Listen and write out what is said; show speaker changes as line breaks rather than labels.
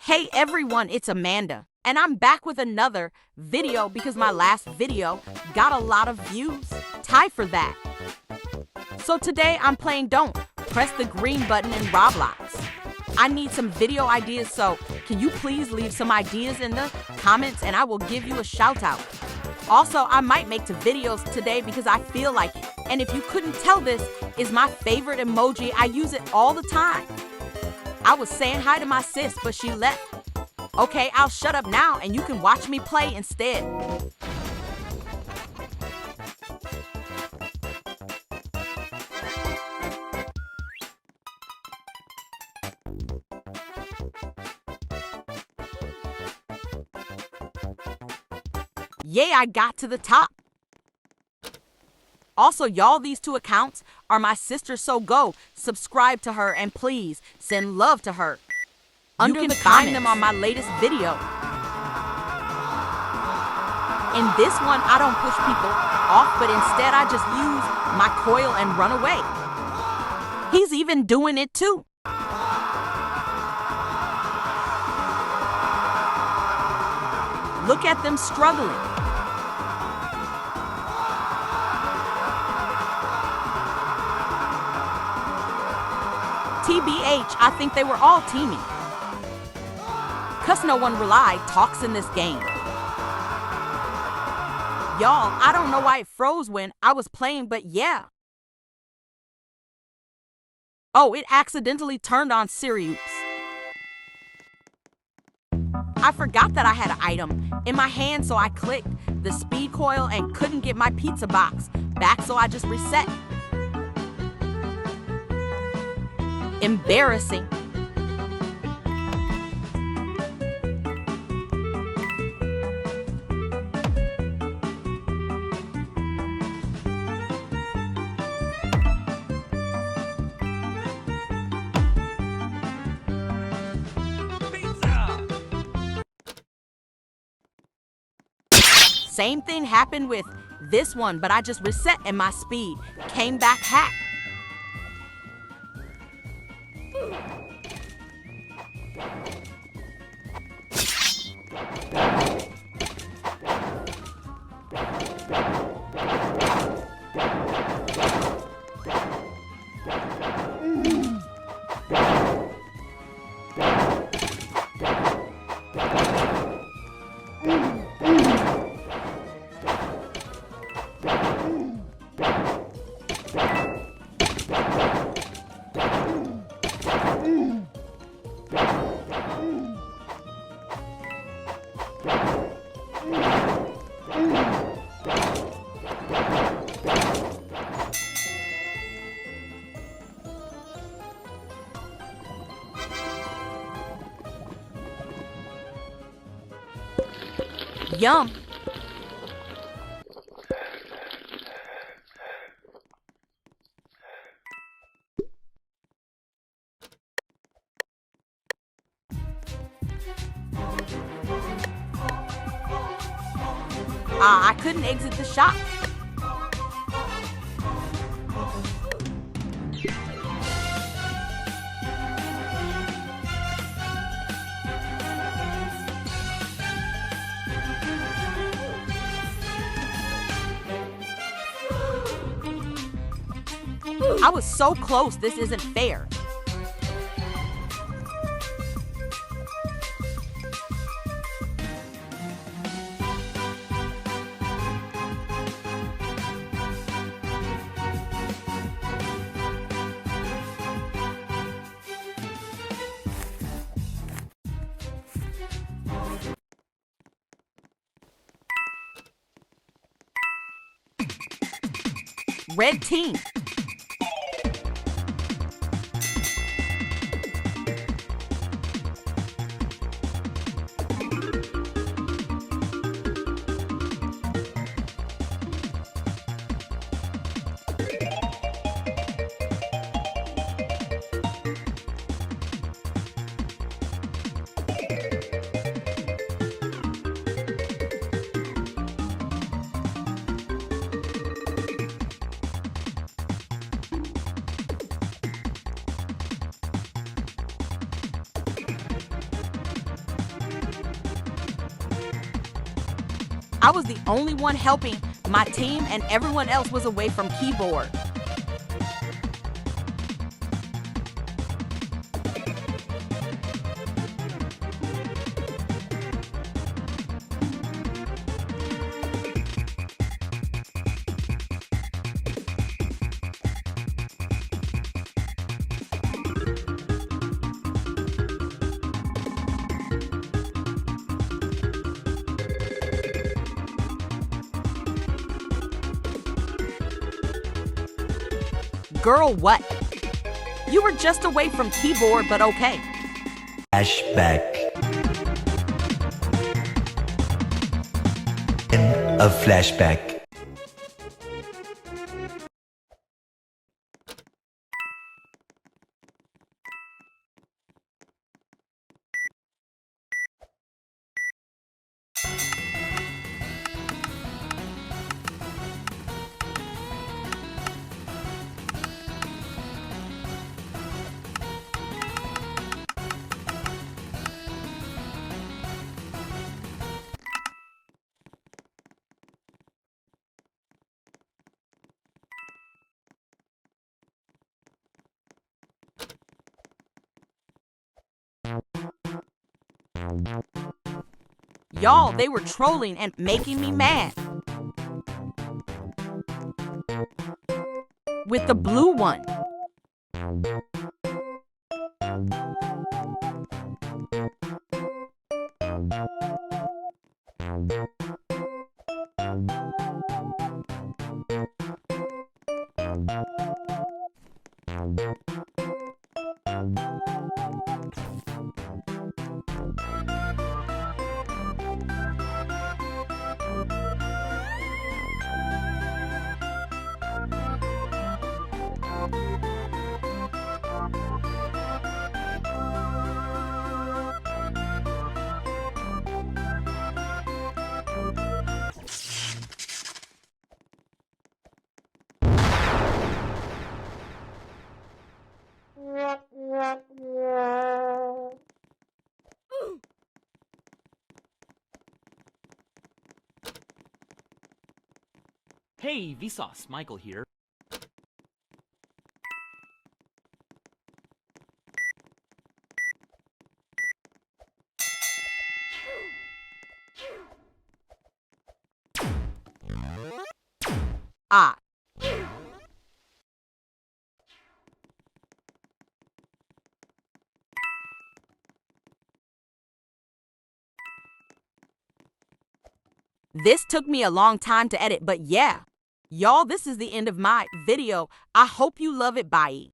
Hey everyone, it's Amanda, and I'm back with another video because my last video got a lot of views. Time for that. So today I'm playing Don't. Press the green button in Roblox. I need some video ideas, so can you please leave some ideas in the comments and I will give you a shout out. Also, I might make the videos today because I feel like it. And if you couldn't tell, this is my favorite emoji. I use it all the time. I was saying hi to my sis, but she left. Okay, I'll shut up now and you can watch me play instead. Yay, I got to the top. Also, y'all, these two accounts are my sister, so go subscribe to her and please send love to her. You can find them on my latest video. In this one, I don't push people off, but instead I just use my coil and run away. He's even doing it too. Look at them struggling. TBH, I think they were all teaming. Cause no one relied talks in this game. Y'all, I don't know why it froze when I was playing, but yeah. Oh, it accidentally turned on Sirius. I forgot that I had an item in my hand, so I clicked the speed coil and couldn't get my pizza box back, so I just reset. Embarrassing. Same thing happened with this one, but I just reset and my speed came back hacked. Yum. I couldn't exit the shop. I was so close, this isn't fair. Red team. I was the only one helping my team and everyone else was away from keyboard. Girl, what? You were just away from keyboard, but okay.
Flashback. In a flashback.
Y'all, they were trolling and making me mad. With the blue one.
Hey, Vsauce, Michael here.
Ah. This took me a long time to edit, but yeah. Y'all, this is the end of my video. I hope you love it. Bye.